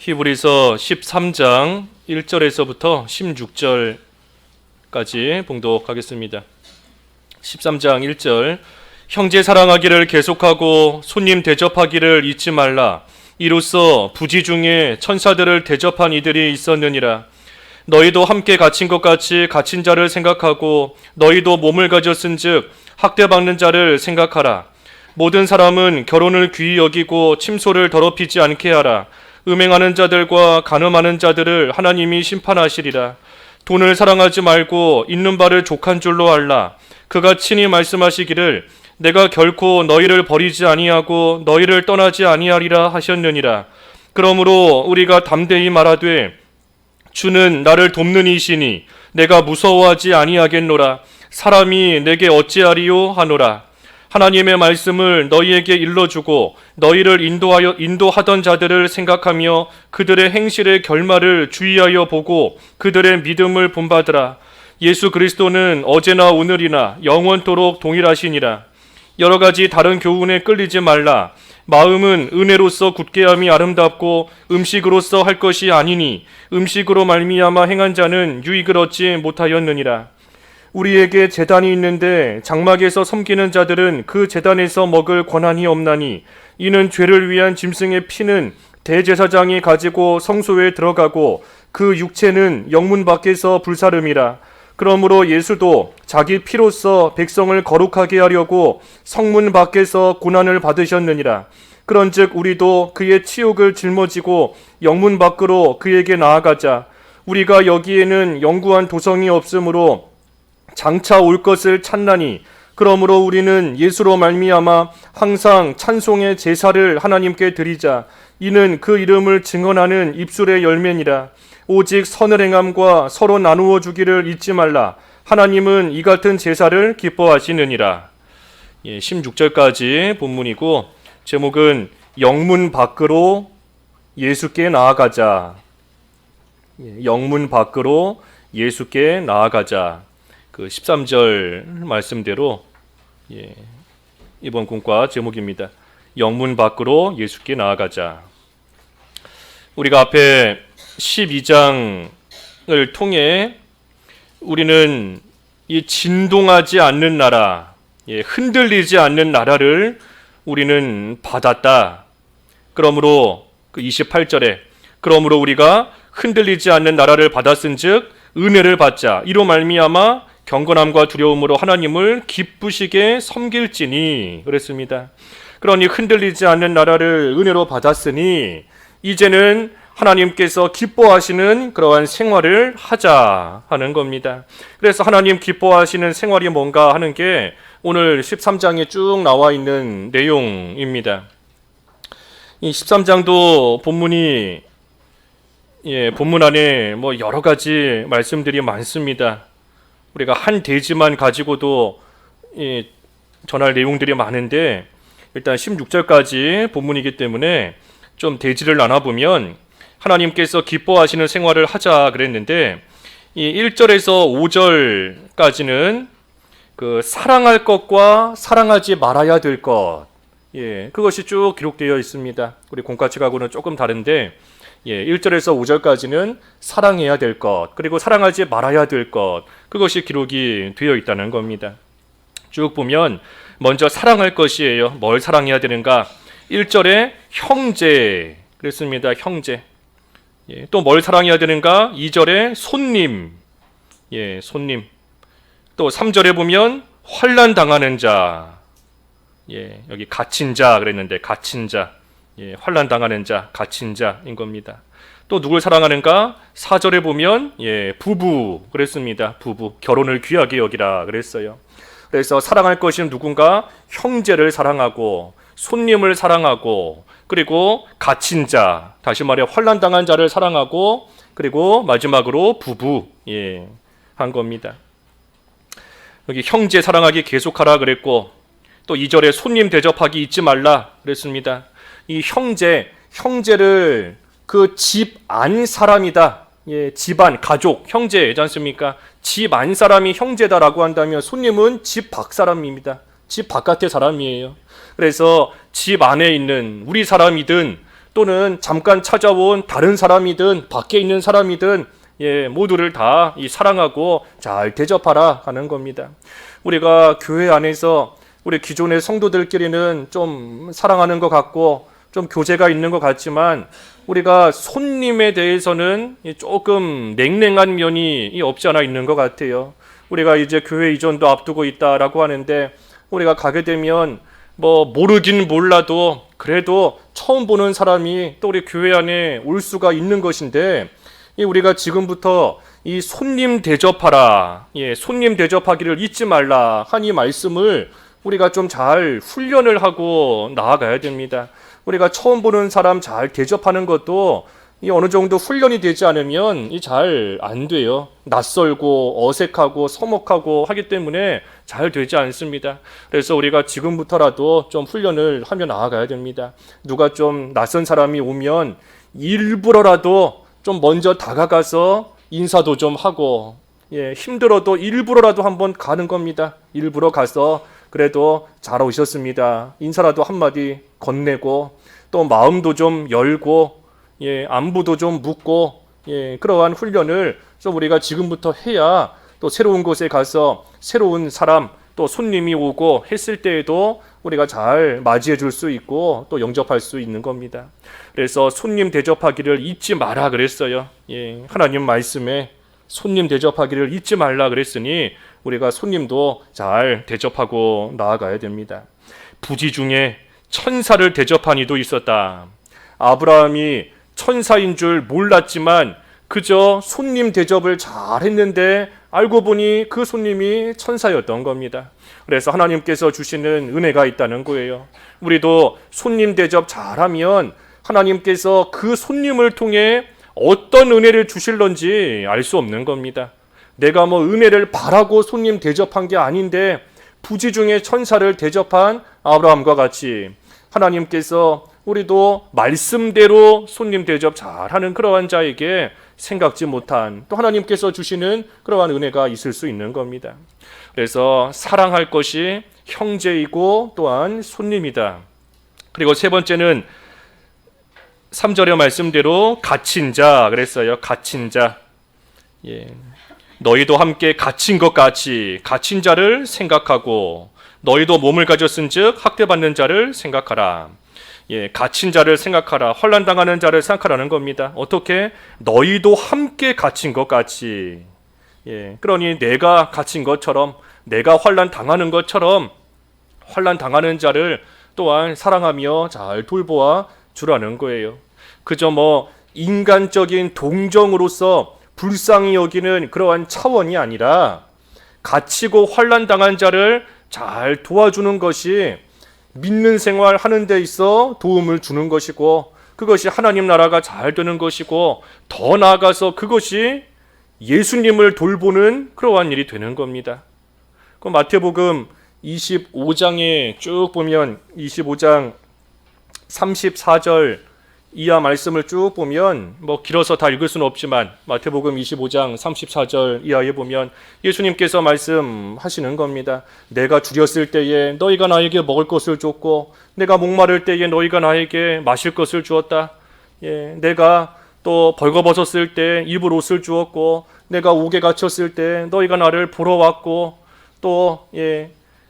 히브리서 13장 1절에서부터 16절까지 봉독하겠습니다. 13장 1절 형제 사랑하기를 계속하고 손님 대접하기를 잊지 말라. 이로써 부지 중에 천사들을 대접한 이들이 있었느니라. 너희도 함께 갇힌 것 같이 갇힌 자를 생각하고 너희도 몸을 가졌은즉 학대받는 자를 생각하라. 모든 사람은 결혼을 귀히 여기고 침소를 더럽히지 않게 하라. 음행하는 자들과 간음하는 자들을 하나님이 심판하시리라. 돈을 사랑하지 말고 있는 바를 족한 줄로 알라. 그가 친히 말씀하시기를 내가 결코 너희를 버리지 아니하고 너희를 떠나지 아니하리라 하셨느니라. 그러므로 우리가 담대히 말하되 주는 나를 돕는 이시니 내가 무서워하지 아니하겠노라. 사람이 내게 어찌하리요 하노라. 하나님의 말씀을 너희에게 일러주고 너희를 인도하던 자들을 생각하며 그들의 행실의 결말을 주의하여 보고 그들의 믿음을 본받으라. 예수 그리스도는 어제나 오늘이나 영원토록 동일하시니라. 여러 가지 다른 교훈에 끌리지 말라. 마음은 은혜로서 굳게함이 아름답고 음식으로서 할 것이 아니니 음식으로 말미암아 행한 자는 유익을 얻지 못하였느니라. 우리에게 제단이 있는데 장막에서 섬기는 자들은 그 제단에서 먹을 권한이 없나니 이는 죄를 위한 짐승의 피는 대제사장이 가지고 성소에 들어가고 그 육체는 영문 밖에서 불사름이라. 그러므로 예수도 자기 피로써 백성을 거룩하게 하려고 성문 밖에서 고난을 받으셨느니라. 그런즉 우리도 그의 치욕을 짊어지고 영문 밖으로 그에게 나아가자. 우리가 여기에는 영구한 도성이 없으므로 장차 올 것을 찾나니 그러므로 우리는 예수로 말미암아 항상 찬송의 제사를 하나님께 드리자. 이는 그 이름을 증언하는 입술의 열매니라. 오직 선을 행함과 서로 나누어 주기를 잊지 말라. 하나님은 이 같은 제사를 기뻐하시느니라. 16절까지 본문이고 제목은 영문 밖으로 예수께 나아가자. 영문 밖으로 예수께 나아가자. 그 13절 말씀대로 이번 공과 제목입니다. 영문 밖으로 예수께 나아가자. 우리가 앞에 12장을 통해 우리는 이 진동하지 않는 나라, 흔들리지 않는 나라를 우리는 받았다. 그러므로 그 28절에 그러므로 우리가 흔들리지 않는 나라를 받았은즉 은혜를 받자. 이로 말미암아 경건함과 두려움으로 하나님을 기쁘시게 섬길지니 그랬습니다. 그러니 흔들리지 않는 나라를 은혜로 받았으니 이제는 하나님께서 기뻐하시는 그러한 생활을 하자 하는 겁니다. 그래서 하나님 기뻐하시는 생활이 뭔가 하는 게 오늘 13장에 쭉 나와 있는 내용입니다. 이 13장도 본문이 본문 안에 여러 가지 말씀들이 많습니다. 우리가 한 대지만 가지고도 전할 내용들이 많은데 일단 16절까지 본문이기 때문에 좀 대지를 나눠보면 하나님께서 기뻐하시는 생활을 하자 그랬는데 이 1절에서 5절까지는 그 사랑할 것과 사랑하지 말아야 될 것, 그것이 쭉 기록되어 있습니다. 우리 공과칙하고는 조금 다른데 1절에서 5절까지는 사랑해야 될 것, 그리고 사랑하지 말아야 될 것, 그것이 기록이 되어 있다는 겁니다. 쭉 보면 먼저 사랑할 것이에요. 뭘 사랑해야 되는가? 1절에 형제 그랬습니다. 형제. 또 뭘 사랑해야 되는가? 2절에 손님. 손님. 또 3절에 보면 환난 당하는 자. 여기 갇힌 자 그랬는데 갇힌 자. 환난 당하는 자, 갇힌 자인 겁니다. 또 누굴 사랑하는가? 4절에 보면 부부 그랬습니다. 부부. 결혼을 귀하게 여기라 그랬어요. 그래서 사랑할 것은 누군가? 형제를 사랑하고 손님을 사랑하고 그리고 갇힌 자, 다시 말해 환난 당한 자를 사랑하고 그리고 마지막으로 부부 한 겁니다. 여기 형제 사랑하기 계속하라 그랬고 또 2절에 손님 대접하기 잊지 말라 그랬습니다. 이 형제를 그 집 안 사람이다. 집안, 가족, 형제지 않습니까? 집 안 사람이 형제다라고 한다면 손님은 집 밖 사람입니다. 집 바깥의 사람이에요. 그래서 집 안에 있는 우리 사람이든 또는 잠깐 찾아온 다른 사람이든 밖에 있는 사람이든 모두를 다 사랑하고 잘 대접하라 하는 겁니다. 우리가 교회 안에서 우리 기존의 성도들끼리는 좀 사랑하는 것 같고 좀 교제가 있는 것 같지만 우리가 손님에 대해서는 조금 냉랭한 면이 없지 않아 있는 것 같아요. 우리가 이제 교회 이전도 앞두고 있다라고 하는데 우리가 가게 되면 모르긴 몰라도 그래도 처음 보는 사람이 또 우리 교회 안에 올 수가 있는 것인데 우리가 지금부터 이 손님 대접하라, 손님 대접하기를 잊지 말라 한 이 말씀을 우리가 좀 잘 훈련을 하고 나아가야 됩니다. 우리가 처음 보는 사람 잘 대접하는 것도 어느 정도 훈련이 되지 않으면 잘 안 돼요. 낯설고 어색하고 서먹하고 하기 때문에 잘 되지 않습니다. 그래서 우리가 지금부터라도 좀 훈련을 하며 나아가야 됩니다. 누가 좀 낯선 사람이 오면 일부러라도 좀 먼저 다가가서 인사도 좀 하고 힘들어도 일부러라도 한번 가는 겁니다. 일부러 가서 그래도 잘 오셨습니다. 인사라도 한마디 건네고 또 마음도 좀 열고 안부도 좀 묻고 그러한 훈련을 좀 우리가 지금부터 해야 또 새로운 곳에 가서 새로운 사람 또 손님이 오고 했을 때에도 우리가 잘 맞이해 줄 수 있고 또 영접할 수 있는 겁니다. 그래서 손님 대접하기를 잊지 마라 그랬어요. 하나님 말씀에 손님 대접하기를 잊지 말라 그랬으니 우리가 손님도 잘 대접하고 나아가야 됩니다. 부지 중에 천사를 대접한 이도 있었다. 아브라함이 천사인 줄 몰랐지만 그저 손님 대접을 잘 했는데 알고 보니 그 손님이 천사였던 겁니다. 그래서 하나님께서 주시는 은혜가 있다는 거예요. 우리도 손님 대접 잘하면 하나님께서 그 손님을 통해 어떤 은혜를 주실런지 알 수 없는 겁니다. 내가 은혜를 바라고 손님 대접한 게 아닌데 부지 중에 천사를 대접한 아브라함과 같이 하나님께서 우리도 말씀대로 손님 대접 잘하는 그러한 자에게 생각지 못한 또 하나님께서 주시는 그러한 은혜가 있을 수 있는 겁니다. 그래서 사랑할 것이 형제이고 또한 손님이다. 그리고 세 번째는 3절의 말씀대로 갇힌 자 그랬어요. 갇힌 자. 너희도 함께 갇힌 것 같이 갇힌 자를 생각하고 너희도 몸을 가졌은즉 학대받는 자를 생각하라. 갇힌 자를 생각하라. 환난당하는 자를 생각하라는 겁니다. 어떻게? 너희도 함께 갇힌 것 같이. 그러니 내가 갇힌 것처럼 내가 환난당하는 것처럼 환난당하는 자를 또한 사랑하며 잘 돌보아 주라는 거예요. 그저 인간적인 동정으로서 불쌍히 여기는 그러한 차원이 아니라 갇히고 환난당한 자를 잘 도와주는 것이 믿는 생활 하는 데 있어 도움을 주는 것이고 그것이 하나님 나라가 잘 되는 것이고 더 나아가서 그것이 예수님을 돌보는 그러한 일이 되는 겁니다. 그 마태복음 25장에 쭉 보면 25장 34절 이하 말씀을 쭉 보면 길어서 다 읽을 수는 없지만 마태복음 25장 34절 이하에 보면 예수님께서 말씀하시는 겁니다. 내가 줄였을 때에 너희가 나에게 먹을 것을 줬고 내가 목마를 때에 너희가 나에게 마실 것을 주었다. 내가 또 벌거벗었을 때 입을 옷을 주었고 내가 옥에 갇혔을 때 너희가 나를 보러 왔고 또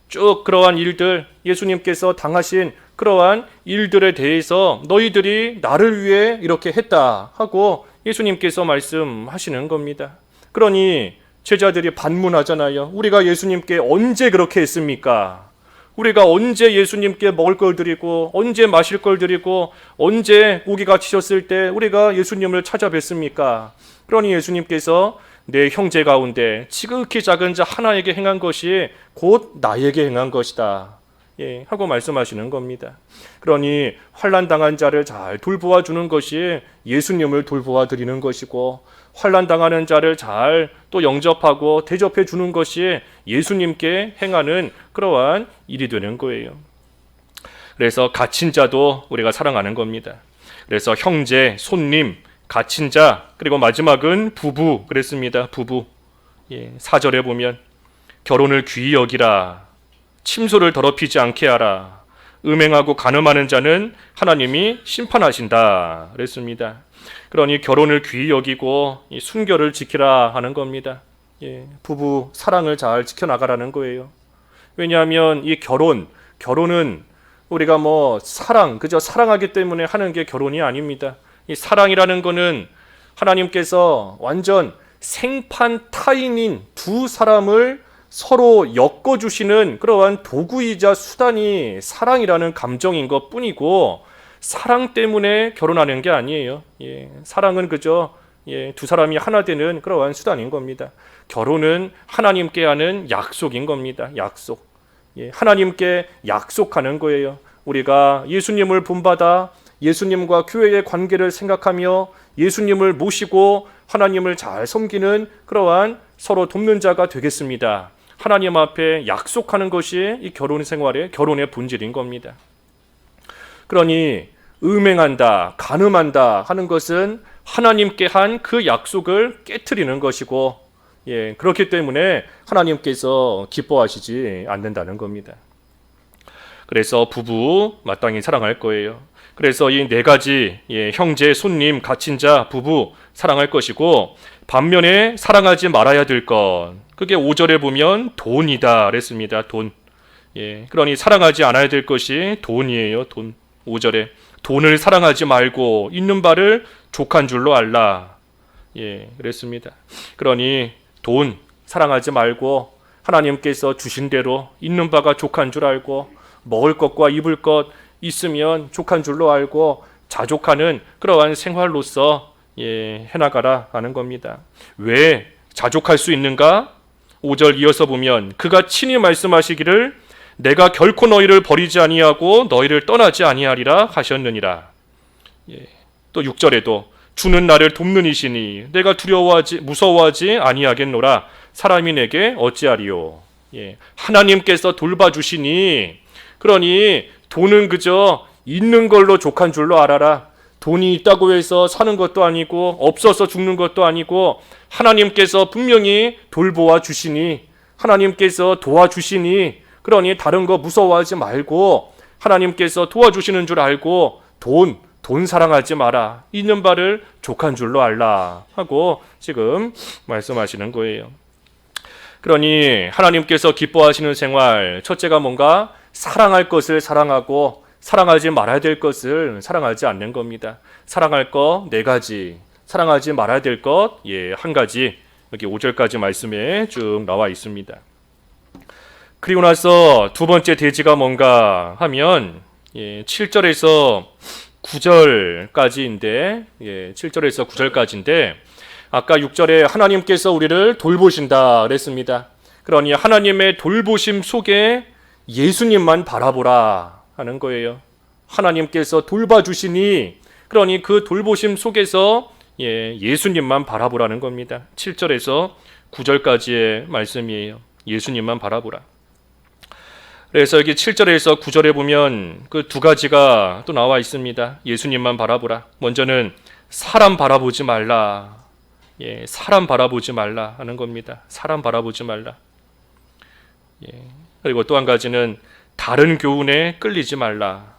쭉 그러한 일들 예수님께서 당하신 그러한 일들에 대해서 너희들이 나를 위해 이렇게 했다 하고 예수님께서 말씀하시는 겁니다. 그러니 제자들이 반문하잖아요. 우리가 예수님께 언제 그렇게 했습니까? 우리가 언제 예수님께 먹을 걸 드리고 언제 마실 걸 드리고 언제 옥에 갇히셨을 때 우리가 예수님을 찾아뵀습니까? 그러니 예수님께서 내 형제 가운데 지극히 작은 자 하나에게 행한 것이 곧 나에게 행한 것이다. 하고 말씀하시는 겁니다. 그러니 환난당한 자를 잘 돌보아 주는 것이 예수님을 돌보아 드리는 것이고 환난당하는 자를 잘 또 영접하고 대접해 주는 것이 예수님께 행하는 그러한 일이 되는 거예요. 그래서 갇힌 자도 우리가 사랑하는 겁니다. 그래서 형제, 손님, 갇힌 자, 그리고 마지막은 부부 그랬습니다. 부부. 4절에 보면 결혼을 귀히 여기라. 침소를 더럽히지 않게 하라. 음행하고 간음하는 자는 하나님이 심판하신다 그랬습니다. 그러니 결혼을 귀히 여기고 이 순결을 지키라 하는 겁니다. 부부 사랑을 잘 지켜나가라는 거예요. 왜냐하면 이 결혼은 우리가 그저 사랑하기 때문에 하는 게 결혼이 아닙니다. 이 사랑이라는 거는 하나님께서 완전 생판 타인인 두 사람을 서로 엮어주시는 그러한 도구이자 수단이 사랑이라는 감정인 것 뿐이고, 사랑 때문에 결혼하는 게 아니에요. 사랑은 그저 두 사람이 하나 되는 그러한 수단인 겁니다. 결혼은 하나님께 하는 약속인 겁니다. 약속. 하나님께 약속하는 거예요. 우리가 예수님을 본받아 예수님과 교회의 관계를 생각하며 예수님을 모시고 하나님을 잘 섬기는 그러한 서로 돕는 자가 되겠습니다. 하나님 앞에 약속하는 것이 이 결혼 생활의 결혼의 본질인 겁니다. 그러니 음행한다, 간음한다 하는 것은 하나님께 한 그 약속을 깨트리는 것이고, 그렇기 때문에 하나님께서 기뻐하시지 않는다는 겁니다. 그래서 부부 마땅히 사랑할 거예요. 그래서 이 네 가지 형제, 손님, 갇힌 자, 부부 사랑할 것이고, 반면에 사랑하지 말아야 될 것, 그게 5절에 보면 돈이다 그랬습니다. 돈. 그러니 사랑하지 않아야 될 것이 돈이에요. 돈. 5절에 돈을 사랑하지 말고 있는 바를 족한 줄로 알라. 그랬습니다. 그러니 돈 사랑하지 말고 하나님께서 주신 대로 있는 바가 족한 줄 알고, 먹을 것과 입을 것 있으면 족한 줄로 알고 자족하는 그러한 생활로서 해나가라 하는 겁니다. 왜 자족할 수 있는가? 5절 이어서 보면 그가 친히 말씀하시기를 내가 결코 너희를 버리지 아니하고 너희를 떠나지 아니하리라 하셨느니라. 또 6절에도 주는 나를 돕는 이시니 내가 무서워하지 아니하겠노라. 사람이 내게 어찌하리요. 하나님께서 돌봐주시니, 그러니 돈은 그저 있는 걸로 족한 줄로 알아라. 돈이 있다고 해서 사는 것도 아니고 없어서 죽는 것도 아니고, 하나님께서 분명히 돌보아 주시니, 하나님께서 도와주시니, 그러니 다른 거 무서워하지 말고 하나님께서 도와주시는 줄 알고 돈 사랑하지 마라. 있는 바를 족한 줄로 알라 하고 지금 말씀하시는 거예요. 그러니 하나님께서 기뻐하시는 생활, 첫째가 뭔가 사랑할 것을 사랑하고 사랑하지 말아야 될 것을 사랑하지 않는 겁니다. 사랑할 것 4가지, 사랑하지 말아야 될 것 1가지, 여기 5절까지 말씀에 쭉 나와 있습니다. 그리고 나서 두 번째 대지가 뭔가 하면 7절에서 9절까지인데 7절에서 9절까지인데, 아까 6절에 하나님께서 우리를 돌보신다 그랬습니다. 그러니 하나님의 돌보심 속에 예수님만 바라보라 하는 거예요. 하나님께서 돌봐주시니, 그러니 그 돌보심 속에서 예수님만 바라보라는 겁니다. 7절에서 9절까지의 말씀이에요. 예수님만 바라보라. 그래서 여기 7절에서 9절에 보면 그 2가지가 또 나와 있습니다. 예수님만 바라보라. 먼저는 사람 바라보지 말라. 사람 바라보지 말라 하는 겁니다. 사람 바라보지 말라. 그리고 또 한 가지는 다른 교훈에 끌리지 말라.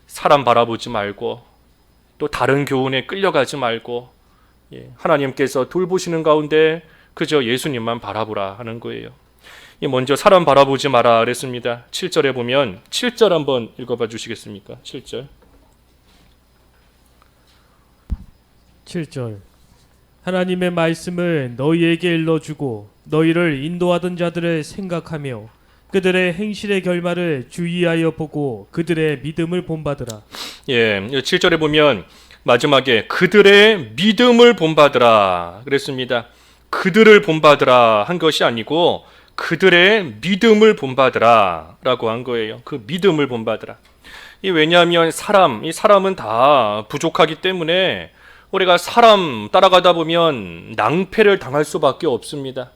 사람 바라보지 말고 또 다른 교훈에 끌려가지 말고 하나님께서 돌보시는 가운데 그저 예수님만 바라보라 하는 거예요. 먼저 사람 바라보지 마라 그랬습니다. 7절에 보면 7절 한번 읽어봐 주시겠습니까? 7절. 7절. 하나님의 말씀을 너희에게 일러주고 너희를 인도하던 자들을 생각하며 그들의 행실의 결말을 주의하여 보고 그들의 믿음을 본받으라. 7절에 보면 마지막에 그들의 믿음을 본받으라 그랬습니다. 그들을 본받으라 한 것이 아니고 그들의 믿음을 본받으라 라고 한 거예요. 그 믿음을 본받으라. 왜냐하면 사람은 다 부족하기 때문에 우리가 사람 따라가다 보면 낭패를 당할 수밖에 없습니다.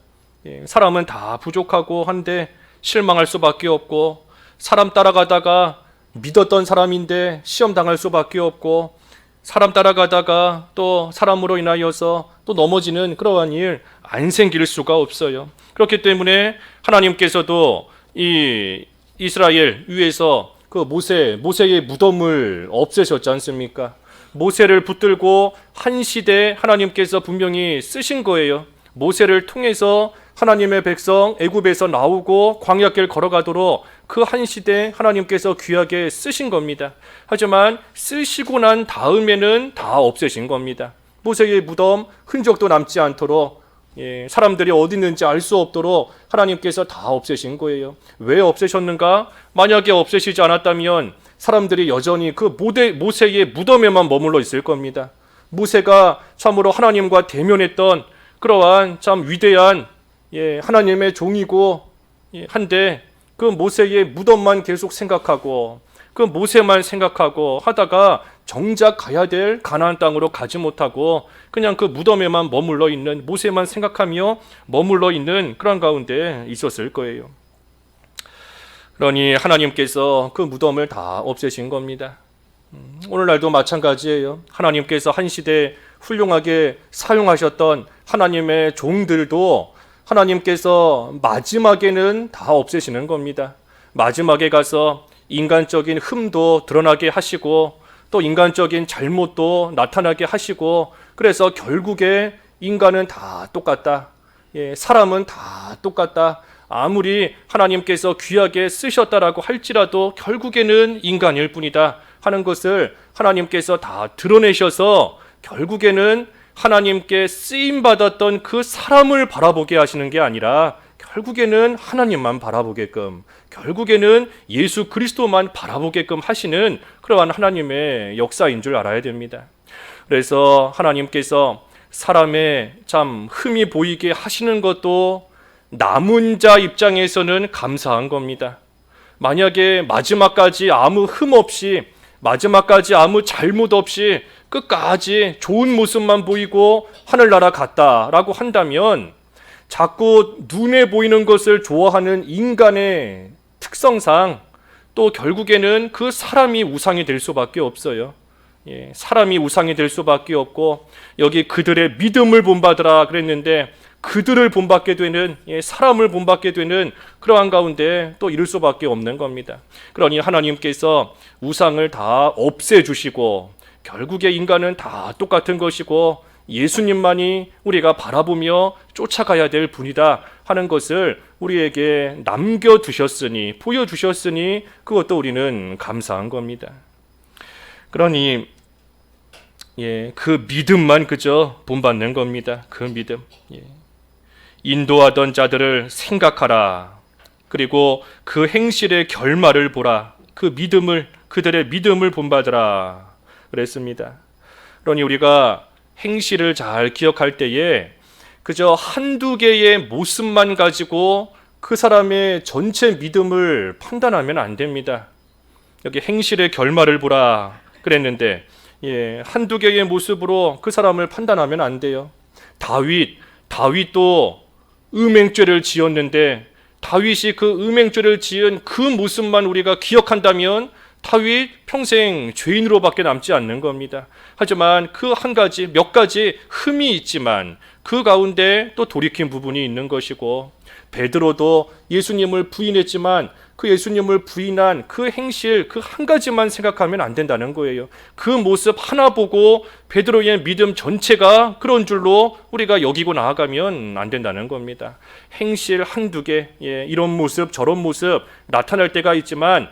사람은 다 부족하고 한데 실망할 수밖에 없고, 사람 따라가다가 믿었던 사람인데 시험 당할 수밖에 없고, 사람 따라가다가 또 사람으로 인하여서 또 넘어지는 그러한 일 안 생길 수가 없어요. 그렇기 때문에 하나님께서도 이 이스라엘 위에서 그 모세의 무덤을 없애셨지 않습니까? 모세를 붙들고 한 시대 하나님께서 분명히 쓰신 거예요. 모세를 통해서 하나님의 백성 애굽에서 나오고 광야길 걸어가도록 그 한 시대 하나님께서 귀하게 쓰신 겁니다. 하지만 쓰시고 난 다음에는 다 없애신 겁니다. 모세의 무덤 흔적도 남지 않도록 사람들이 어디 있는지 알 수 없도록 하나님께서 다 없애신 거예요. 왜 없애셨는가? 만약에 없애시지 않았다면 사람들이 여전히 그 모세의 무덤에만 머물러 있을 겁니다. 모세가 참으로 하나님과 대면했던 그러한 참 위대한 하나님의 종이고 한데 그 모세의 무덤만 계속 생각하고 그 모세만 생각하고 하다가 정작 가야 될 가나안 땅으로 가지 못하고 그냥 그 무덤에만 머물러 있는, 모세만 생각하며 머물러 있는 그런 가운데 있었을 거예요. 그러니 하나님께서 그 무덤을 다 없애신 겁니다. 오늘날도 마찬가지예요. 하나님께서 한 시대 훌륭하게 사용하셨던 하나님의 종들도 하나님께서 마지막에는 다 없애시는 겁니다. 마지막에 가서 인간적인 흠도 드러나게 하시고 또 인간적인 잘못도 나타나게 하시고, 그래서 결국에 인간은 다 똑같다. 사람은 다 똑같다. 아무리 하나님께서 귀하게 쓰셨다라고 할지라도 결국에는 인간일 뿐이다 하는 것을 하나님께서 다 드러내셔서 결국에는 하나님께 쓰임받았던 그 사람을 바라보게 하시는 게 아니라 결국에는 하나님만 바라보게끔, 결국에는 예수 그리스도만 바라보게끔 하시는 그러한 하나님의 역사인 줄 알아야 됩니다. 그래서 하나님께서 사람의 참 흠이 보이게 하시는 것도 남은 자 입장에서는 감사한 겁니다. 만약에 마지막까지 아무 흠 없이, 마지막까지 아무 잘못 없이 끝까지 좋은 모습만 보이고 하늘나라 갔다라고 한다면 자꾸 눈에 보이는 것을 좋아하는 인간의 특성상 또 결국에는 그 사람이 우상이 될 수밖에 없어요. 사람이 우상이 될 수밖에 없고, 여기 그들의 믿음을 본받으라 그랬는데 그들을 본받게 되는, 사람을 본받게 되는 그러한 가운데 또 이룰 수밖에 없는 겁니다. 그러니 하나님께서 우상을 다 없애주시고 결국에 인간은 다 똑같은 것이고 예수님만이 우리가 바라보며 쫓아가야 될 분이다 하는 것을 우리에게 남겨두셨으니, 보여주셨으니 그것도 우리는 감사한 겁니다. 그러니 그 믿음만 그저 본받는 겁니다. 그 믿음. 인도하던 자들을 생각하라. 그리고 그 행실의 결말을 보라. 그 믿음을, 그들의 믿음을 본받으라 그랬습니다. 그러니 우리가 행실을 잘 기억할 때에 그저 한두 개의 모습만 가지고 그 사람의 전체 믿음을 판단하면 안 됩니다. 여기 행실의 결말을 보라 그랬는데 한두 개의 모습으로 그 사람을 판단하면 안 돼요. 다윗도 음행죄를 지었는데 다윗이 그 음행죄를 지은 그 모습만 우리가 기억한다면 다윗 평생 죄인으로밖에 남지 않는 겁니다. 하지만 그 몇 가지 흠이 있지만 그 가운데 또 돌이킨 부분이 있는 것이고, 베드로도 예수님을 부인했지만 그 예수님을 부인한 그 행실 그 한 가지만 생각하면 안 된다는 거예요. 그 모습 하나 보고 베드로의 믿음 전체가 그런 줄로 우리가 여기고 나아가면 안 된다는 겁니다. 행실 한두 개, 이런 모습 저런 모습 나타날 때가 있지만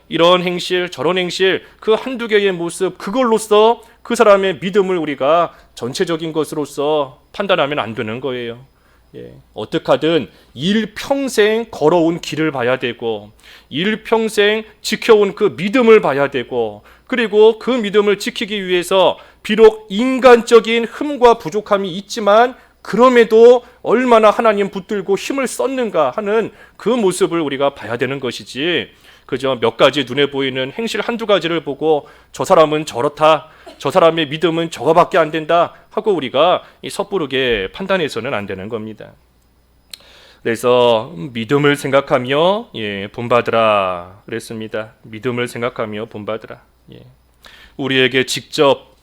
이런 행실 저런 행실 그 한두 개의 모습, 그걸로써 그 사람의 믿음을 우리가 전체적인 것으로서 판단하면 안 되는 거예요. 어떻게 하든 일평생 걸어온 길을 봐야 되고, 일평생 지켜온 그 믿음을 봐야 되고, 그리고 그 믿음을 지키기 위해서 비록 인간적인 흠과 부족함이 있지만 그럼에도 얼마나 하나님 붙들고 힘을 썼는가 하는 그 모습을 우리가 봐야 되는 것이지, 그저 몇 가지 눈에 보이는 행실 한두 가지를 보고 저 사람은 저렇다, 저 사람의 믿음은 저거밖에 안 된다 하고 우리가 섣부르게 판단해서는 안 되는 겁니다. 그래서 믿음을 생각하며 본받으라 그랬습니다. 믿음을 생각하며 본받으라. 우리에게 직접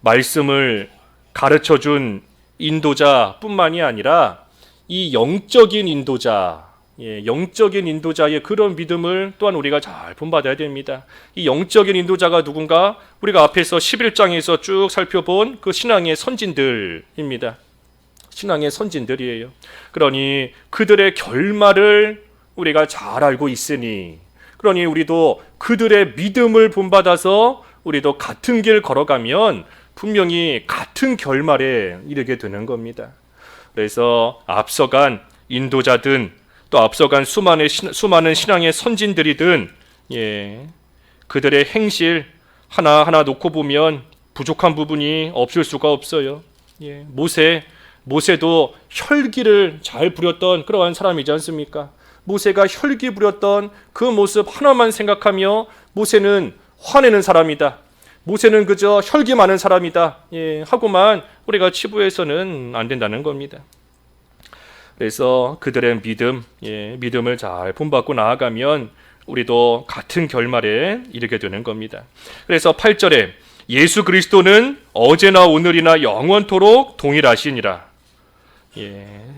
말씀을 가르쳐준 인도자뿐만이 아니라 이 영적인 인도자, 영적인 인도자의 그런 믿음을 또한 우리가 잘 본받아야 됩니다. 이 영적인 인도자가 누군가? 우리가 앞에서 11장에서 쭉 살펴본 그 신앙의 선진들입니다. 신앙의 선진들이에요. 그러니 그들의 결말을 우리가 잘 알고 있으니, 그러니 우리도 그들의 믿음을 본받아서 우리도 같은 길 걸어가면 분명히 같은 결말에 이르게 되는 겁니다. 그래서 앞서간 인도자든 또 앞서간 수많은 신앙의 선진들이든 그들의 행실 하나하나 놓고 보면 부족한 부분이 없을 수가 없어요. 모세도 혈기를 잘 부렸던 그러한 사람이지 않습니까? 모세가 혈기 부렸던 그 모습 하나만 생각하며 모세는 화내는 사람이다, 모세는 그저 혈기 많은 사람이다 하고만 우리가 치부해서는 안 된다는 겁니다. 그래서 그들의 믿음을 잘 본받고 나아가면 우리도 같은 결말에 이르게 되는 겁니다. 그래서 8절에 예수 그리스도는 어제나 오늘이나 영원토록 동일하시니라.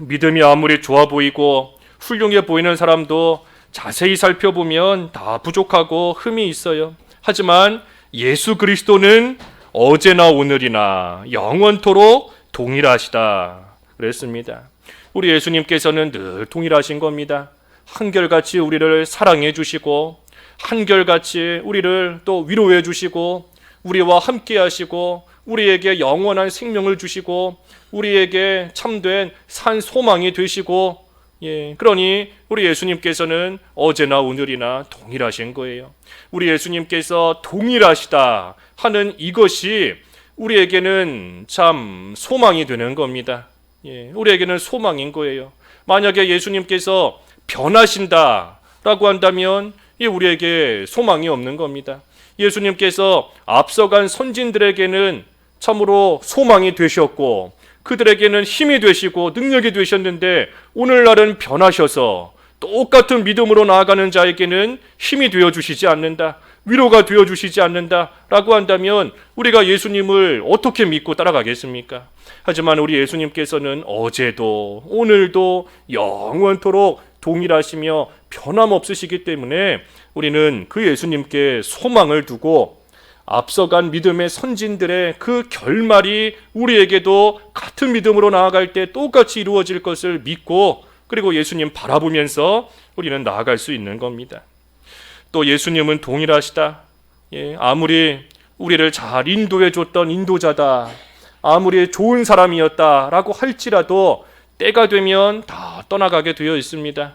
믿음이 아무리 좋아 보이고 훌륭해 보이는 사람도 자세히 살펴보면 다 부족하고 흠이 있어요. 하지만 예수 그리스도는 어제나 오늘이나 영원토록 동일하시다 그랬습니다. 우리 예수님께서는 늘 동일하신 겁니다. 한결같이 우리를 사랑해 주시고 한결같이 우리를 또 위로해 주시고 우리와 함께 하시고 우리에게 영원한 생명을 주시고 우리에게 참된 산 소망이 되시고 그러니 우리 예수님께서는 어제나 오늘이나 동일하신 거예요. 우리 예수님께서 동일하시다 하는 이것이 우리에게는 참 소망이 되는 겁니다. 우리에게는 소망인 거예요. 만약에 예수님께서 변하신다라고 한다면 우리에게 소망이 없는 겁니다. 예수님께서 앞서간 선진들에게는 참으로 소망이 되셨고 그들에게는 힘이 되시고 능력이 되셨는데 오늘날은 변하셔서 똑같은 믿음으로 나아가는 자에게는 힘이 되어주시지 않는다, 위로가 되어주시지 않는다라고 한다면 우리가 예수님을 어떻게 믿고 따라가겠습니까? 하지만 우리 예수님께서는 어제도 오늘도 영원토록 동일하시며 변함없으시기 때문에 우리는 그 예수님께 소망을 두고 앞서간 믿음의 선진들의 그 결말이 우리에게도 같은 믿음으로 나아갈 때 똑같이 이루어질 것을 믿고 그리고 예수님 바라보면서 우리는 나아갈 수 있는 겁니다. 또 예수님은 동일하시다. 아무리 우리를 잘 인도해 줬던 인도자다, 아무리 좋은 사람이었다라고 할지라도 때가 되면 다 떠나가게 되어 있습니다.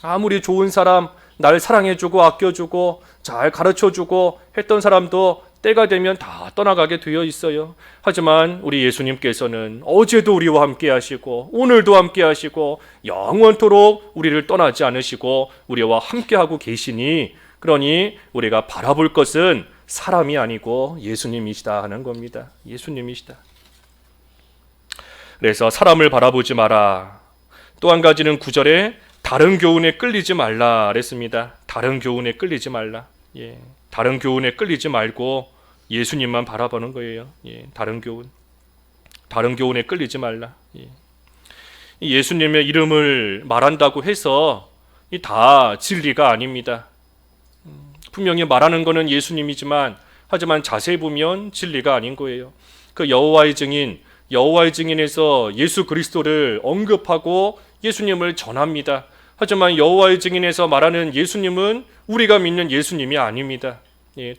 아무리 좋은 사람, 날 사랑해주고 아껴주고 잘 가르쳐주고 했던 사람도 때가 되면 다 떠나가게 되어 있어요. 하지만 우리 예수님께서는 어제도 우리와 함께 하시고 오늘도 함께 하시고 영원토록 우리를 떠나지 않으시고 우리와 함께 하고 계시니, 그러니 우리가 바라볼 것은 사람이 아니고 예수님이시다 하는 겁니다. 예수님이시다. 그래서 사람을 바라보지 마라. 또 한 가지는 9절에 다른 교훈에 끌리지 말라 그랬습니다. 다른 교훈에 끌리지 말라. 다른 교훈에 끌리지 말고 예수님만 바라보는 거예요. 다른 교훈에 끌리지 말라. 예수님의 이름을 말한다고 해서 다 진리가 아닙니다. 분명히 말하는 것은 예수님이지만 하지만 자세히 보면 진리가 아닌 거예요. 그 여호와의 증인에서 예수 그리스도를 언급하고 예수님을 전합니다. 하지만 여호와의 증인에서 말하는 예수님은 우리가 믿는 예수님이 아닙니다.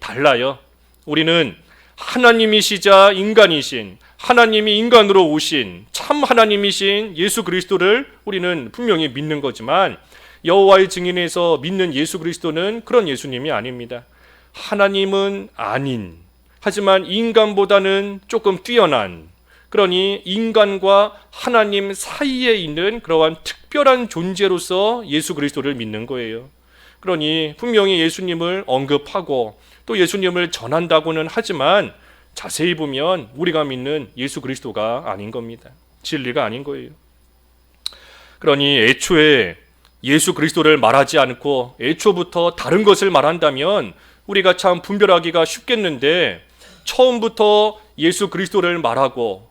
달라요. 우리는 하나님이시자 인간이신, 하나님이 인간으로 오신 참 하나님이신 예수 그리스도를 우리는 분명히 믿는 거지만 여호와의 증인에서 믿는 예수 그리스도는 그런 예수님이 아닙니다. 하나님은 아닌, 하지만 인간보다는 조금 뛰어난, 그러니 인간과 하나님 사이에 있는 그러한 특별한 존재로서 예수 그리스도를 믿는 거예요. 그러니 분명히 예수님을 언급하고 또 예수님을 전한다고는 하지만 자세히 보면 우리가 믿는 예수 그리스도가 아닌 겁니다. 진리가 아닌 거예요. 그러니 애초에 예수 그리스도를 말하지 않고 애초부터 다른 것을 말한다면 우리가 참 분별하기가 쉽겠는데, 처음부터 예수 그리스도를 말하고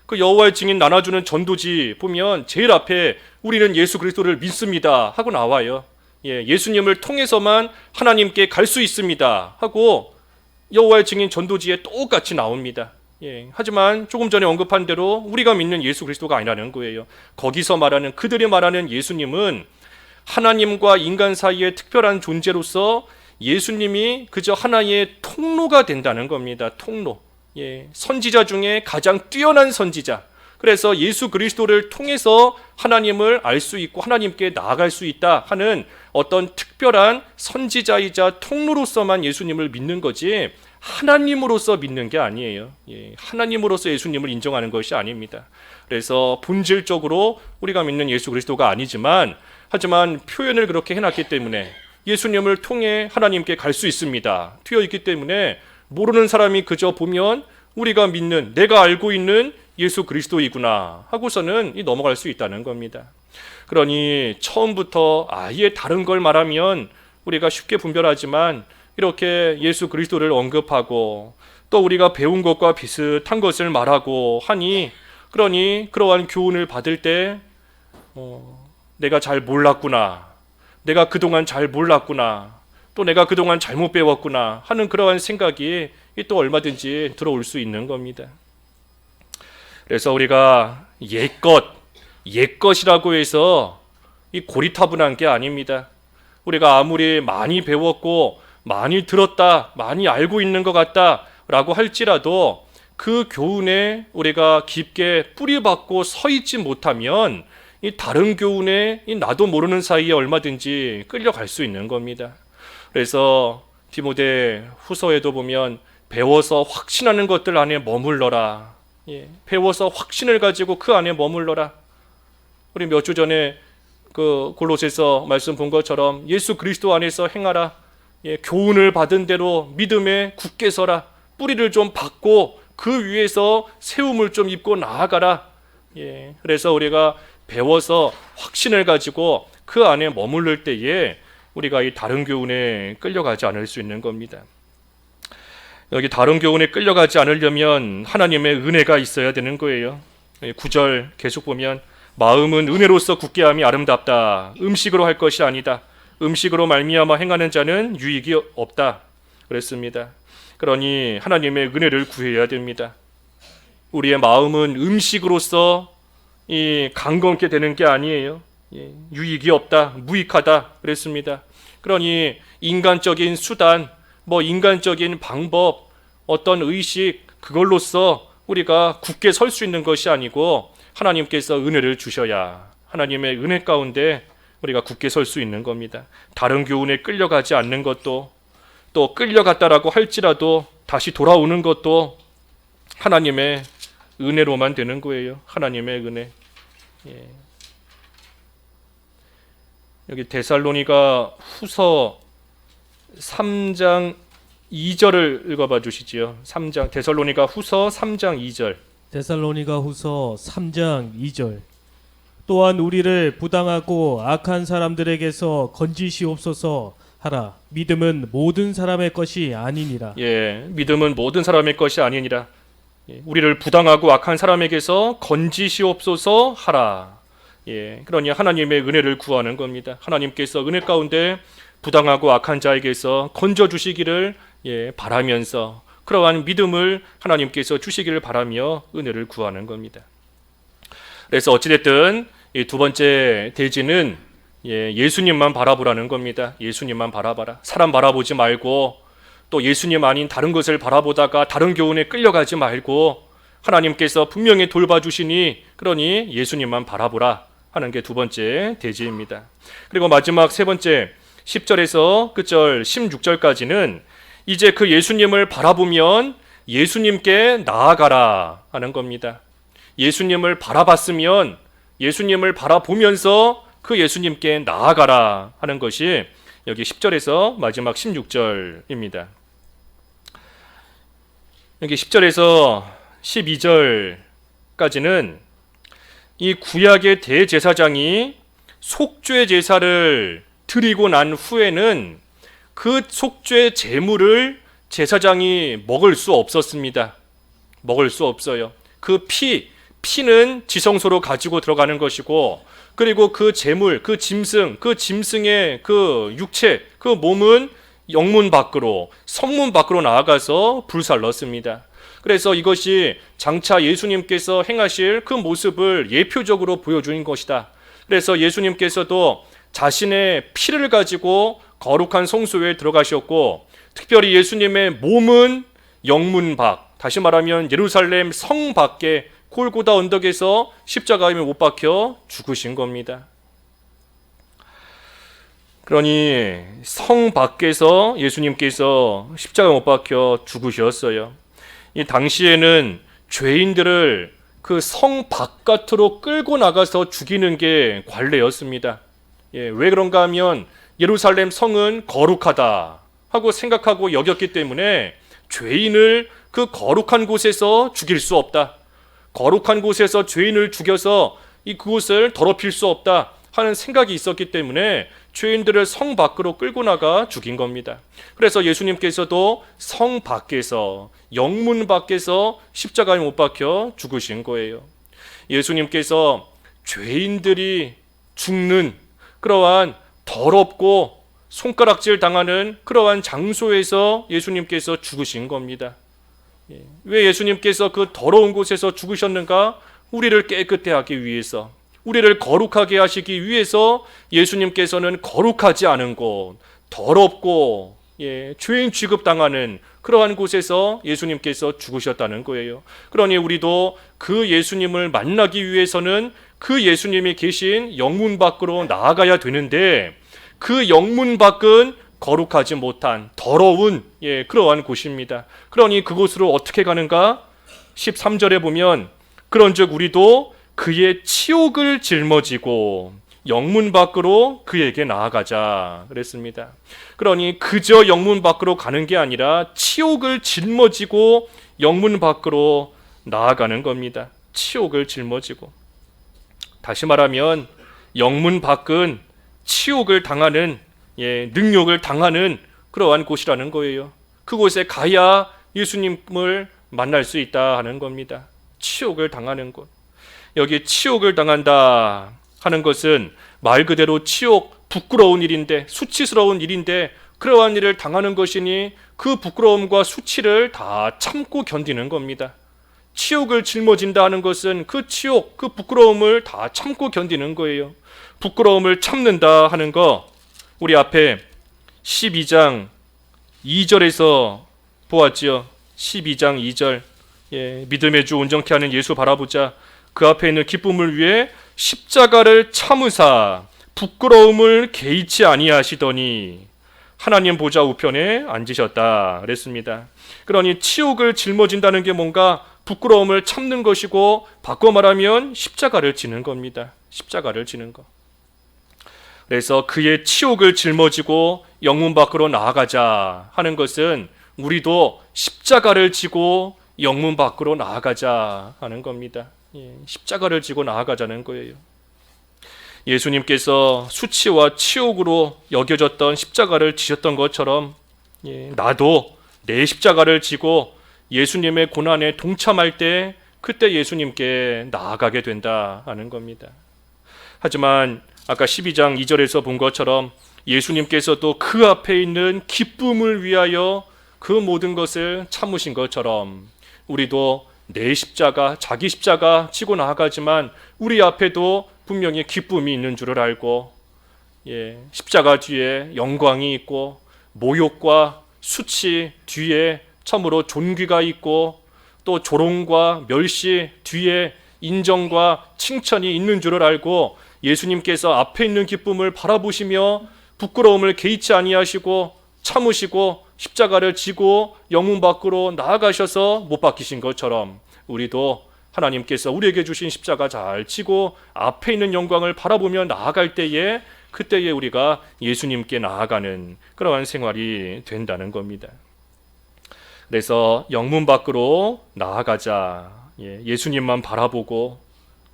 그 여호와의 증인 나눠주는 전도지 보면 제일 앞에 우리는 예수 그리스도를 믿습니다 하고 나와요. 예수님을 통해서만 하나님께 갈 수 있습니다 하고 여호와의 증인 전도지에 똑같이 나옵니다. 하지만 조금 전에 언급한 대로 우리가 믿는 예수 그리스도가 아니라는 거예요. 거기서 말하는, 그들이 말하는 예수님은 하나님과 인간 사이의 특별한 존재로서 예수님이 그저 하나의 통로가 된다는 겁니다. 통로. 선지자 중에 가장 뛰어난 선지자. 그래서 예수 그리스도를 통해서 하나님을 알 수 있고 하나님께 나아갈 수 있다 하는 어떤 특별한 선지자이자 통로로서만 예수님을 믿는 거지 하나님으로서 믿는 게 아니에요. 하나님으로서 예수님을 인정하는 것이 아닙니다. 그래서 본질적으로 우리가 믿는 예수 그리스도가 아니지만, 하지만 표현을 그렇게 해놨기 때문에 예수님을 통해 하나님께 갈 수 있습니다 되어 있기 때문에 모르는 사람이 그저 보면 우리가 믿는, 내가 알고 있는 예수 그리스도이구나 하고서는 넘어갈 수 있다는 겁니다. 그러니 처음부터 아예 다른 걸 말하면 우리가 쉽게 분별하지만 이렇게 예수 그리스도를 언급하고 또 우리가 배운 것과 비슷한 것을 말하고 하니, 그러니 그러한 교훈을 받을 때 내가 잘 몰랐구나, 내가 그동안 잘 몰랐구나, 또 내가 그동안 잘못 배웠구나 하는 그러한 생각이 또 얼마든지 들어올 수 있는 겁니다. 그래서 우리가 옛것이라고 해서 이 고리타분한 게 아닙니다. 우리가 아무리 많이 배웠고 많이 들었다, 많이 알고 있는 것 같다 라고 할지라도 그 교훈에 우리가 깊게 뿌리박고 서 있지 못하면 이 다른 교훈에 이 나도 모르는 사이에 얼마든지 끌려갈 수 있는 겁니다. 그래서 디모데 후서에도 보면 배워서 확신하는 것들 안에 머물러라. 배워서 확신을 가지고 그 안에 머물러라. 우리 몇 주 전에 그 골로새서 말씀 본 것처럼 예수 그리스도 안에서 행하라. 교훈을 받은 대로 믿음에 굳게 서라. 뿌리를 좀 박고 그 위에서 세움을 좀 입고 나아가라. 그래서 우리가 배워서 확신을 가지고 그 안에 머무를 때에 우리가 이 다른 교훈에 끌려가지 않을 수 있는 겁니다. 여기 다른 교훈에 끌려가지 않으려면 하나님의 은혜가 있어야 되는 거예요. 9절 계속 보면 마음은 은혜로서 굳게 함이 아름답다. 음식으로 할 것이 아니다. 음식으로 말미암아 행하는 자는 유익이 없다. 그랬습니다. 그러니 하나님의 은혜를 구해야 됩니다. 우리의 마음은 음식으로서 이 강건케 되는 게 아니에요. 유익이 없다, 무익하다 그랬습니다. 그러니 인간적인 수단, 인간적인 방법, 어떤 의식, 그걸로써 우리가 굳게 설 수 있는 것이 아니고 하나님께서 은혜를 주셔야 하나님의 은혜 가운데 우리가 굳게 설 수 있는 겁니다. 다른 교훈에 끌려가지 않는 것도, 또 끌려갔다라고 할지라도 다시 돌아오는 것도 하나님의 은혜로만 되는 거예요. 하나님의 은혜. 여기 데살로니가 후서 3장 2절을 읽어봐 주시지요. 데살로니가 후서 3장 2절. 데살로니가 후서 3장 2절. 또한 우리를 부당하고 악한 사람들에게서 건지시옵소서 하라. 믿음은 모든 사람의 것이 아니니라. 믿음은 모든 사람의 것이 아니니라. 우리를 부당하고 악한 사람에게서 건지시옵소서 하라. 그러니 하나님의 은혜를 구하는 겁니다. 하나님께서 은혜 가운데 부당하고 악한 자에게서 건져 주시기를 바라면서 그러한 믿음을 하나님께서 주시기를 바라며 은혜를 구하는 겁니다. 그래서 어찌됐든 이 두 번째 대지는 예수님만 바라보라는 겁니다. 예수님만 바라봐라. 사람 바라보지 말고 또 예수님 아닌 다른 것을 바라보다가 다른 교훈에 끌려가지 말고 하나님께서 분명히 돌봐주시니 그러니 예수님만 바라보라 하는 게 두 번째 대지입니다. 그리고 마지막 세 번째 10절에서 끝절 16절까지는 이제 그 예수님을 바라보면 예수님께 나아가라 하는 겁니다. 예수님을 바라봤으면 예수님을 바라보면서 그 예수님께 나아가라 하는 것이 여기 10절에서 마지막 16절입니다. 여기 10절에서 12절까지는 이 구약의 대제사장이 속죄 제사를 드리고 난 후에는 그 속죄 제물을 제사장이 먹을 수 없었습니다. 먹을 수 없어요. 그 피는 지성소로 가지고 들어가는 것이고, 그리고 그 제물, 그 짐승의 그 육체, 그 몸은 영문 밖으로, 성문 밖으로 나아가서 불살렀습니다. 그래서 이것이 장차 예수님께서 행하실 그 모습을 예표적으로 보여주는 것이다. 그래서 예수님께서도 자신의 피를 가지고 거룩한 성소에 들어가셨고, 특별히 예수님의 몸은 영문 밖, 다시 말하면 예루살렘 성 밖에 골고다 언덕에서 십자가에 못 박혀 죽으신 겁니다. 그러니 성 밖에서 예수님께서 십자가에 못 박혀 죽으셨어요. 이 당시에는 죄인들을 그 성 바깥으로 끌고 나가서 죽이는 게 관례였습니다. 왜 그런가 하면 예루살렘 성은 거룩하다 하고 생각하고 여겼기 때문에 죄인을 그 거룩한 곳에서 죽일 수 없다. 거룩한 곳에서 죄인을 죽여서 그곳을 더럽힐 수 없다 하는 생각이 있었기 때문에 죄인들을 성 밖으로 끌고 나가 죽인 겁니다. 그래서 예수님께서도 성 밖에서, 영문 밖에서 십자가에 못 박혀 죽으신 거예요. 예수님께서 죄인들이 죽는 그러한 더럽고 손가락질 당하는 그러한 장소에서 예수님께서 죽으신 겁니다. 왜 예수님께서 그 더러운 곳에서 죽으셨는가? 우리를 깨끗해 하기 위해서, 우리를 거룩하게 하시기 위해서 예수님께서는 거룩하지 않은 곳, 더럽고 죄인 취급당하는 그러한 곳에서 예수님께서 죽으셨다는 거예요. 그러니 우리도 그 예수님을 만나기 위해서는 그 예수님이 계신 영문 밖으로 나아가야 되는데, 그 영문 밖은 거룩하지 못한 더러운 그러한 곳입니다. 그러니 그곳으로 어떻게 가는가? 13절에 보면 그런즉 우리도 그의 치욕을 짊어지고 영문 밖으로 그에게 나아가자 그랬습니다. 그러니 그저 영문 밖으로 가는 게 아니라 치욕을 짊어지고 영문 밖으로 나아가는 겁니다. 치욕을 짊어지고. 다시 말하면 영문 밖은 치욕을 당하는, 능욕을 당하는 그러한 곳이라는 거예요. 그곳에 가야 예수님을 만날 수 있다 하는 겁니다. 치욕을 당하는 곳. 여기 치욕을 당한다 하는 것은 말 그대로 치욕, 부끄러운 일인데, 수치스러운 일인데, 그러한 일을 당하는 것이니 그 부끄러움과 수치를 다 참고 견디는 겁니다. 치욕을 짊어진다 하는 것은 그 치욕, 그 부끄러움을 다 참고 견디는 거예요. 부끄러움을 참는다 하는 거 우리 앞에 12장 2절에서 보았지요. 12장 2절. 믿음의 주 온전케 하는 예수 바라보자. 그 앞에 있는 기쁨을 위해 십자가를 참으사 부끄러움을 개의치 아니하시더니 하나님 보좌 우편에 앉으셨다 그랬습니다. 그러니 치욕을 짊어진다는 게 뭔가 부끄러움을 참는 것이고, 바꿔 말하면 십자가를 지는 겁니다. 십자가를 지는 것. 그래서 그의 치욕을 짊어지고 영문 밖으로 나아가자 하는 것은 우리도 십자가를 지고 영문 밖으로 나아가자 하는 겁니다. 십자가를 지고 나아가자는 거예요. 예수님께서 수치와 치욕으로 여겨졌던 십자가를 지셨던 것처럼 나도 내 십자가를 지고 예수님의 고난에 동참할 때 그때 예수님께 나아가게 된다 하는 겁니다. 하지만 아까 12장 2절에서 본 것처럼 예수님께서도 그 앞에 있는 기쁨을 위하여 그 모든 것을 참으신 것처럼 우리도 내 십자가, 자기 십자가 지고 나아가지만 우리 앞에도 분명히 기쁨이 있는 줄을 알고, 십자가 뒤에 영광이 있고 모욕과 수치 뒤에 참으로 존귀가 있고, 또 조롱과 멸시 뒤에 인정과 칭찬이 있는 줄을 알고 예수님께서 앞에 있는 기쁨을 바라보시며 부끄러움을 개의치 아니하시고 참으시고 십자가를 지고 영문 밖으로 나아가셔서 못 박히신 것처럼 우리도 하나님께서 우리에게 주신 십자가 잘 지고 앞에 있는 영광을 바라보며 나아갈 때에, 그때에 우리가 예수님께 나아가는 그러한 생활이 된다는 겁니다. 그래서 영문 밖으로 나아가자. 예수님만 바라보고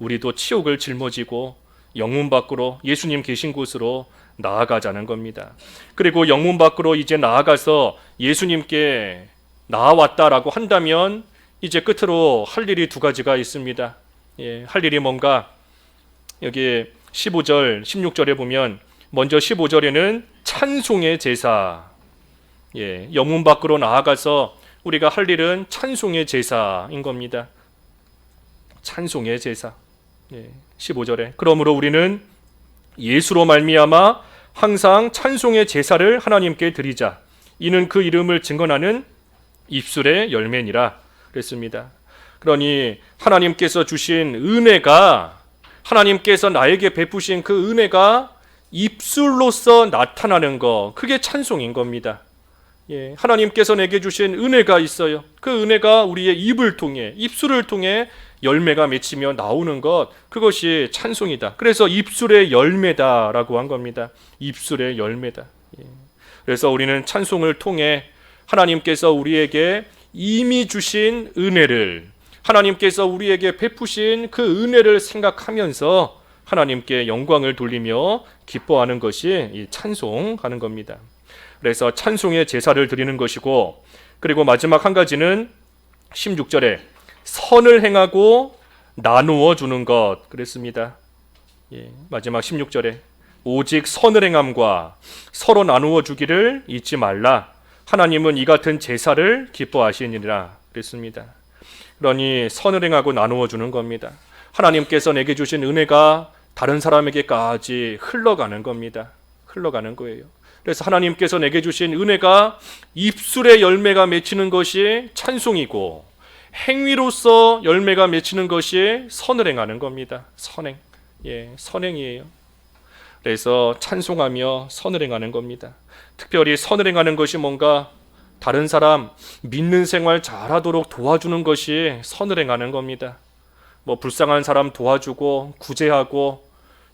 우리도 치욕을 짊어지고 영문 밖으로 예수님 계신 곳으로 나아가자는 겁니다. 그리고 영문 밖으로 이제 나아가서 예수님께 나아왔다라고 한다면 이제 끝으로 할 일이 두 가지가 있습니다. 할 일이 뭔가 여기 15절, 16절에 보면 먼저 15절에는 찬송의 제사, 영문 밖으로 나아가서 우리가 할 일은 찬송의 제사인 겁니다. 찬송의 제사. 15절에 그러므로 우리는 예수로 말미암아 항상 찬송의 제사를 하나님께 드리자. 이는 그 이름을 증거하는 입술의 열매니라 그랬습니다. 그러니 하나님께서 주신 은혜가, 하나님께서 나에게 베푸신 그 은혜가 입술로서 나타나는 것, 그게 찬송인 겁니다. 하나님께서 내게 주신 은혜가 있어요. 그 은혜가 우리의 입을 통해, 입술을 통해 열매가 맺히며 나오는 것, 그것이 찬송이다. 그래서 입술의 열매다라고 한 겁니다. 입술의 열매다. 그래서 우리는 찬송을 통해 하나님께서 우리에게 이미 주신 은혜를, 하나님께서 우리에게 베푸신 그 은혜를 생각하면서 하나님께 영광을 돌리며 기뻐하는 것이 이 찬송하는 겁니다. 그래서 찬송의 제사를 드리는 것이고, 그리고 마지막 한 가지는 16절에 선을 행하고 나누어 주는 것 그랬습니다. 마지막 16절에 오직 선을 행함과 서로 나누어 주기를 잊지 말라. 하나님은 이 같은 제사를 기뻐하시니라 그랬습니다. 그러니 선을 행하고 나누어 주는 겁니다. 하나님께서 내게 주신 은혜가 다른 사람에게까지 흘러가는 겁니다. 흘러가는 거예요. 그래서 하나님께서 내게 주신 은혜가 입술의 열매가 맺히는 것이 찬송이고, 행위로서 열매가 맺히는 것이 선을 행하는 겁니다. 선행. 선행이에요. 그래서 찬송하며 선을 행하는 겁니다. 특별히 선을 행하는 것이 뭔가 다른 사람 믿는 생활 잘하도록 도와주는 것이 선을 행하는 겁니다. 불쌍한 사람 도와주고 구제하고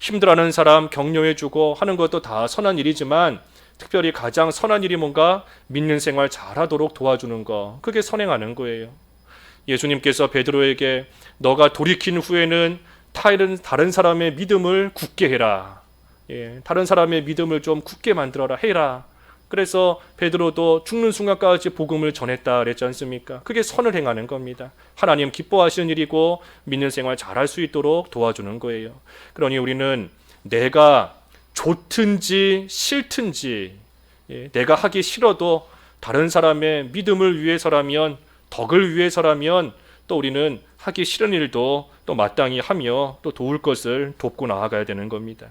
힘들어하는 사람 격려해주고 하는 것도 다 선한 일이지만, 특별히 가장 선한 일이 뭔가 믿는 생활 잘하도록 도와주는 거, 그게 선행하는 거예요. 예수님께서 베드로에게 너가 돌이킨 후에는 다른 사람의 믿음을 굳게 해라. 다른 사람의 믿음을 좀 굳게 만들어라 해라. 그래서 베드로도 죽는 순간까지 복음을 전했다 그랬지 않습니까? 그게 선을 행하는 겁니다. 하나님 기뻐하시는 일이고 믿는 생활 잘할 수 있도록 도와주는 거예요. 그러니 우리는 내가 좋든지 싫든지, 내가 하기 싫어도 다른 사람의 믿음을 위해서라면, 덕을 위해서라면 또 우리는 하기 싫은 일도 또 마땅히 하며 또 도울 것을 돕고 나아가야 되는 겁니다.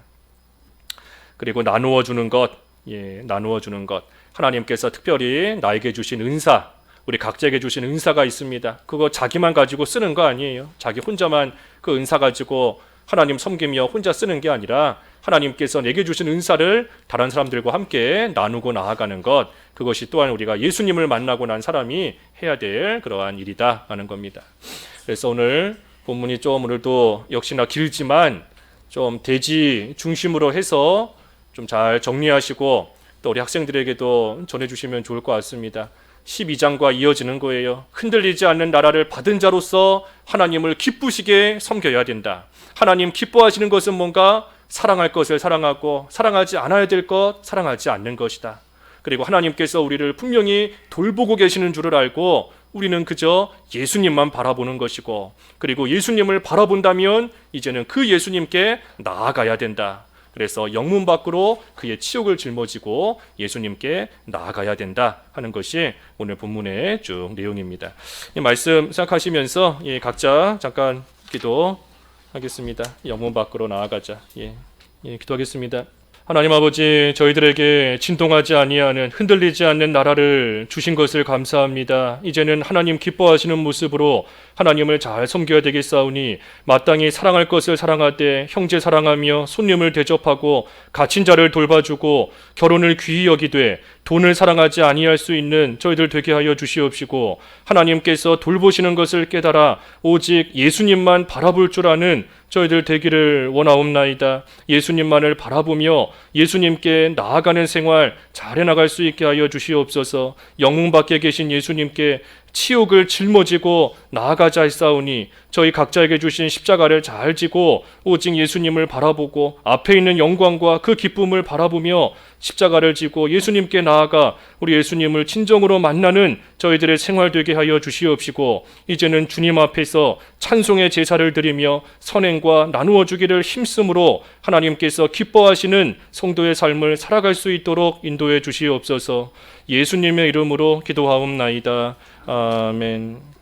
그리고 나누어 주는 것, 나누어 주는 것. 하나님께서 특별히 나에게 주신 은사, 우리 각자에게 주신 은사가 있습니다. 그거 자기만 가지고 쓰는 거 아니에요. 자기 혼자만 그 은사 가지고 하나님 섬기며 혼자 쓰는 게 아니라 하나님께서 내게 주신 은사를 다른 사람들과 함께 나누고 나아가는 것, 그것이 또한 우리가 예수님을 만나고 난 사람이 해야 될 그러한 일이다 하는 겁니다. 그래서 오늘 본문이 좀 오늘도 역시나 길지만 좀 대지 중심으로 해서 좀 잘 정리하시고 또 우리 학생들에게도 전해주시면 좋을 것 같습니다. 12장과 이어지는 거예요. 흔들리지 않는 나라를 받은 자로서 하나님을 기쁘시게 섬겨야 된다. 하나님 기뻐하시는 것은 뭔가 사랑할 것을 사랑하고 사랑하지 않아야 될 것 사랑하지 않는 것이다. 그리고 하나님께서 우리를 분명히 돌보고 계시는 줄을 알고 우리는 그저 예수님만 바라보는 것이고, 그리고 예수님을 바라본다면 이제는 그 예수님께 나아가야 된다. 그래서 영문 밖으로 그의 치욕을 짊어지고 예수님께 나아가야 된다 하는 것이 오늘 본문의 쭉 내용입니다. 이 말씀 생각하시면서 각자 잠깐 기도하겠습니다. 영문 밖으로 나아가자. 기도하겠습니다. 하나님 아버지, 저희들에게 진동하지 아니하는, 흔들리지 않는 나라를 주신 것을 감사합니다. 이제는 하나님 기뻐하시는 모습으로 하나님을 잘 섬겨야 되겠사오니 마땅히 사랑할 것을 사랑하되 형제 사랑하며 손님을 대접하고 갇힌 자를 돌봐주고 결혼을 귀히 여기되 돈을 사랑하지 아니할 수 있는 저희들 되게 하여 주시옵시고, 하나님께서 돌보시는 것을 깨달아 오직 예수님만 바라볼 줄 아는 저희들 되기를 원하옵나이다. 예수님만을 바라보며 예수님께 나아가는 생활 잘 해나갈 수 있게 하여 주시옵소서. 영웅 밖에 계신 예수님께 치욕을 짊어지고 나아가자 했사오니 저희 각자에게 주신 십자가를 잘 지고 오직 예수님을 바라보고 앞에 있는 영광과 그 기쁨을 바라보며 십자가를 지고 예수님께 나아가 우리 예수님을 진정으로 만나는 저희들의 생활 되게 하여 주시옵시고 이제는 주님 앞에서 찬송의 제사를 드리며 선행과 나누어 주기를 힘쓰므로 하나님께서 기뻐하시는 성도의 삶을 살아갈 수 있도록 인도해 주시옵소서. 예수님의 이름으로 기도하옵나이다. 아멘.